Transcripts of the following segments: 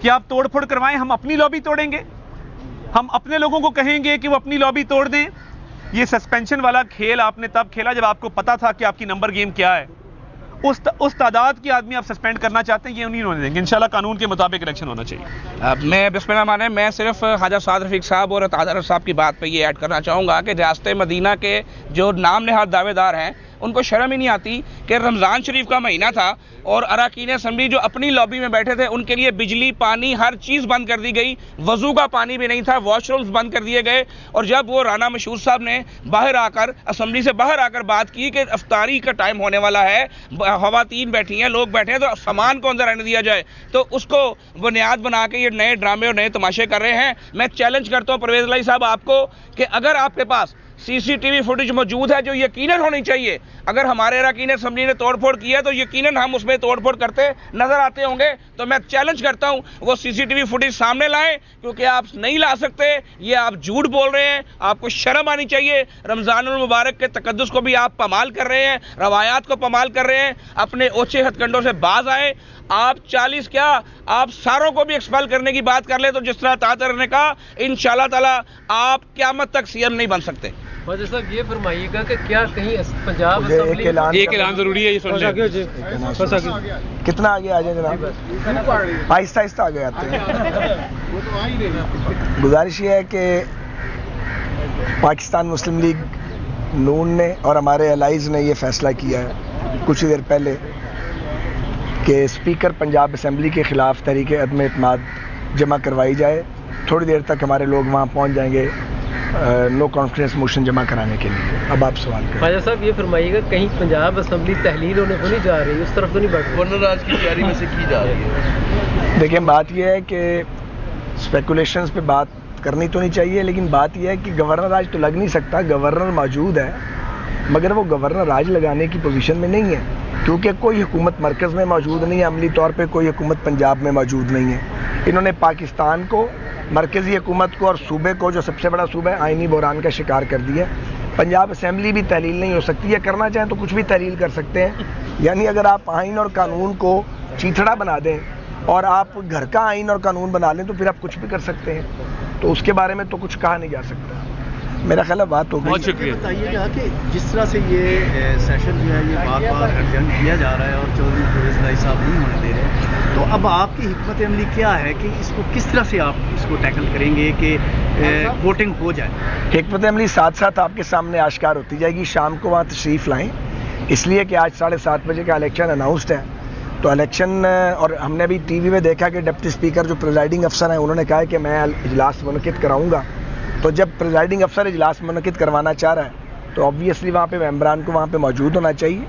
کہ آپ توڑ پھوڑ کروائیں, ہم اپنی لابی توڑیں گے, ہم اپنے لوگوں کو کہیں گے کہ وہ اپنی لابی توڑ دیں. یہ سسپینشن والا کھیل آپ نے تب کھیلا جب آپ کو پتا تھا کہ آپ کی نمبر گیم کیا ہے. اس تعداد کے آدمی آپ سسپینڈ کرنا چاہتے ہیں, یہ انہیں ہونے دیں گے. انشاءاللہ قانون کے مطابق الیکشن ہونا چاہیے. میں بسم اللہ مانے, میں صرف خواجہ سعد رفیق صاحب اور اتحاد صاحب کی بات پہ یہ ایڈ کرنا چاہوں گا کہ ریاست مدینہ کے جو نام نہاد دعوے دار ہیں ان کو شرم ہی نہیں آتی کہ رمضان شریف کا مہینہ تھا اور اراکین اسمبلی جو اپنی لابی میں بیٹھے تھے ان کے لیے بجلی, پانی, ہر چیز بند کر دی گئی. وضو کا پانی بھی نہیں تھا, واش رومز بند کر دیے گئے. اور جب وہ رانا مشہور صاحب نے باہر آ کر, اسمبلی سے باہر آ کر بات کی کہ افطاری کا ٹائم ہونے والا ہے, خواتین بیٹھی ہیں, لوگ بیٹھے ہیں, تو سامان کو اندر آنے دیا جائے, تو اس کو بنیاد بنا کے یہ نئے ڈرامے اور نئے تماشے کر رہے ہیں. میں چیلنج کرتا ہوں پرویز الہی صاحب آپ کو کہ اگر آپ کے پاس سی سی ٹی وی فوٹیج موجود ہے, جو یقیناً ہونی چاہیے, اگر ہمارے اراکین اسمبلی نے توڑ پھوڑ کی ہے تو یقیناً ہم اس میں توڑ پھوڑ کرتے نظر آتے ہوں گے, تو میں چیلنج کرتا ہوں وہ سی سی ٹی وی فوٹیج سامنے لائیں, کیونکہ آپ نہیں لا سکتے, یہ آپ جھوٹ بول رہے ہیں. آپ کو شرم آنی چاہیے. رمضان المبارک کے تقدس کو بھی آپ پامال کر رہے ہیں, روایات کو پامال کر رہے ہیں. اپنے اوچھے ہتھ کنڈوں سے باز آئیں. آپ 40 کیا, آپ ساروں کو بھی ایکسپیل کرنے کی بات کر لیں تو جس طرح تاتر نے کہا, انشاءاللہ تعالیٰ آپ قیامت تک سی ایم نہیں بن سکتے. خواجہ صاحب یہ فرمائیے گا کہ کیا کہیں پنجاب ایک اعلان ضروری ہے, یہ سن لیں. کتنا آگے آ جائیں جناب, آہستہ آہستہ آگے آتے ہیں. گزارش یہ ہے کہ پاکستان مسلم لیگ نون نے اور ہمارے الائز نے یہ فیصلہ کیا ہے کچھ دیر پہلے کہ اسپیکر پنجاب اسمبلی کے خلاف تحریک عدم اعتماد جمع کروائی جائے. تھوڑی دیر تک ہمارے لوگ وہاں پہنچ جائیں گے نو کانفیڈنس موشن جمع کرانے کے لیے. اب آپ سوال کریں. خواجہ صاحب یہ فرمائیے گا کہیں پنجاب اسمبلی تحلیل ہونے کو نہیں جا رہی, اس طرف تو نہیں بڑھ رہی, گورنر راج کی تیاری میں سے کی جا رہی ہے. دیکھیں بات یہ ہے کہ اسپیکولیشنز پہ بات کرنی تو نہیں چاہیے, لیکن بات یہ ہے کہ گورنر راج تو لگ نہیں سکتا. گورنر موجود ہے مگر وہ گورنر راج لگانے کی پوزیشن میں نہیں ہے, کیونکہ کوئی حکومت مرکز میں موجود نہیں ہے, عملی طور پہ کوئی حکومت پنجاب میں موجود نہیں ہے. انہوں نے پاکستان کو, مرکزی حکومت کو اور صوبے کو, جو سب سے بڑا صوبہ ہے, آئینی بحران کا شکار کر دیا. پنجاب اسمبلی بھی تحلیل نہیں ہو سکتی ہے, کرنا چاہیں تو کچھ بھی تحلیل کر سکتے ہیں. یعنی اگر آپ آئین اور قانون کو چیتھڑا بنا دیں اور آپ گھر کا آئین اور قانون بنا لیں تو پھر آپ کچھ بھی کر سکتے ہیں. تو اس کے بارے میں تو کچھ کہا نہیں جا سکتا. میرا خیال ہے بات ہو گئی. بہت شکریہ. بتائیے گا کہ جس طرح سے یہ سیشن جو ہے یہ بار بار ایڈجرن کیا جا رہا ہے اور چودھری پرویز الہی صاحب نہیں ہونے دے رہے, تو اب آپ کی حکمت عملی کیا ہے کہ اس کو کس طرح سے آپ اس کو ٹیکل کریں گے کہ ووٹنگ ہو جائے؟ حکمت عملی ساتھ ساتھ آپ کے سامنے آشکار ہوتی جائے گی. شام کو وہاں تشریف لائیں, اس لیے کہ آج 7:30 بجے کا الیکشن اناؤنسڈ ہے. تو الیکشن, اور ہم نے بھی ٹی وی میں دیکھا کہ ڈپٹی اسپیکر جو پریزائڈنگ افسر ہیں انہوں نے کہا ہے کہ میں اجلاس منعقد کراؤں گا. تو جب پریزائڈنگ افسر اجلاس منعقد کروانا چاہ رہا ہے تو آبویسلی وہاں پہ ممبران کو وہاں پہ موجود ہونا چاہیے.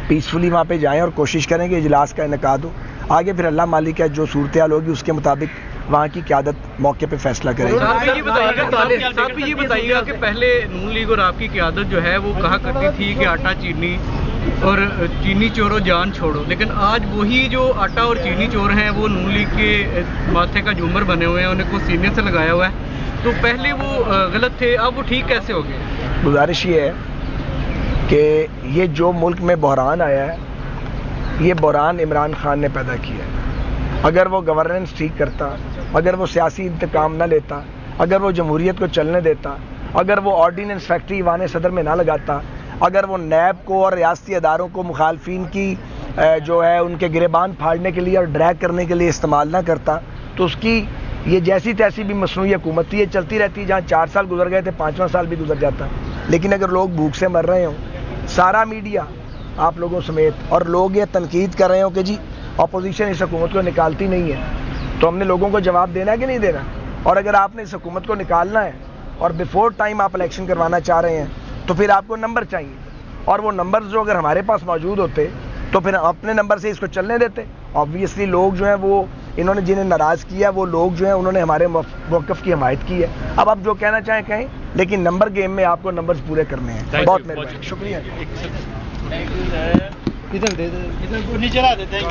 پیسفلی وہاں پہ جائیں اور کوشش کریں کہ اجلاس کا انعقاد ہو. آگے پھر اللہ مالک ہے, جو صورتحال ہوگی اس کے مطابق وہاں کی قیادت موقع پہ فیصلہ کرے گی. صاحب یہ بتائیے گا کہ پہلے نون لیگ اور آپ کی قیادت جو ہے وہ کہا کرتی تھی کہ آٹا چینی اور چینی چورو جان چھوڑو, لیکن آج وہی جو آٹا اور چینی چور ہیں وہ نون لیگ کے ماتھے کا جھومر بنے ہوئے ہیں, انہیں کو سینے سے لگایا ہوا ہے. تو پہلے وہ غلط تھے, اب وہ ٹھیک کیسے ہو گئے؟ گزارش یہ ہے کہ یہ جو ملک میں بحران آیا ہے یہ بحران عمران خان نے پیدا کیا ہے. اگر وہ گورننس ٹھیک کرتا, اگر وہ سیاسی انتقام نہ لیتا, اگر وہ جمہوریت کو چلنے دیتا, اگر وہ آرڈیننس فیکٹری ایوان صدر میں نہ لگاتا, اگر وہ نیب کو اور ریاستی اداروں کو مخالفین کی جو ہے ان کے گریبان پھاڑنے کے لیے اور ڈریگ کرنے کے لیے استعمال نہ کرتا, تو اس کی یہ جیسی تیسی بھی مصنوعی حکومت تھی, یہ چلتی رہتی. جہاں 4 سال گزر گئے تھے 5واں سال بھی گزر جاتا. لیکن اگر لوگ بھوک سے مر رہے ہوں, سارا میڈیا آپ لوگوں سمیت, اور لوگ یہ تنقید کر رہے ہوں کہ جی اپوزیشن اس حکومت کو نکالتی نہیں ہے, تو ہم نے لوگوں کو جواب دینا ہے کہ نہیں دینا. اور اگر آپ نے اس حکومت کو نکالنا ہے اور بیفور ٹائم آپ الیکشن کروانا چاہ رہے ہیں تو پھر آپ کو نمبر چاہیے, اور وہ نمبرز جو اگر ہمارے پاس موجود ہوتے تو پھر اپنے نمبر سے اس کو چلنے دیتے. آبویسلی لوگ جو ہیں وہ انہوں نے جنہیں ناراض کیا, وہ لوگ جو ہیں انہوں نے ہمارے موقف کی حمایت کی ہے. اب آپ جو کہنا چاہیں کہیں, لیکن نمبر گیم میں آپ کو نمبرز پورے کرنے ہیں. بہت مہربانی, شکریہ. ادھر نیچے لا دیتے ہیں.